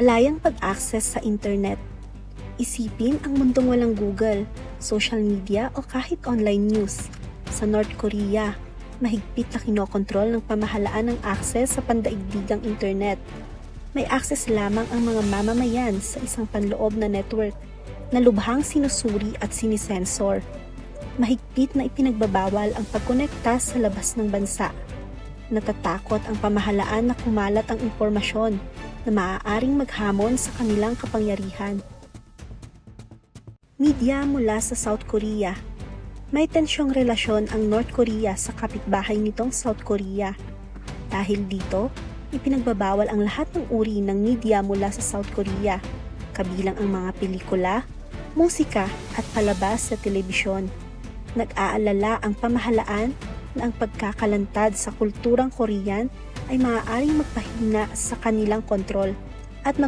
Malayang pag-access sa internet. Isipin ang mundong walang Google, social media o kahit online news. Sa North Korea, mahigpit na kinokontrol ng pamahalaan ang access sa pandaigdigang internet. May access lamang ang mga mamamayan sa isang panloob na network na lubhang sinusuri at sinisensor. Mahigpit na ipinagbabawal ang pagkonekta sa labas ng bansa. Natatakot ang pamahalaan na kumalat ang impormasyon na maaaring maghamon sa kanilang kapangyarihan. Media mula sa South Korea. May tensyong relasyon ang North Korea sa kapitbahay nitong South Korea. Dahil dito, ipinagbabawal ang lahat ng uri ng media mula sa South Korea, kabilang ang mga pelikula, musika at palabas sa telebisyon. Nag-aalala ang pamahalaan na ang pagkakalantad sa kulturang Korean ay maaaring magpahina sa kanilang kontrol at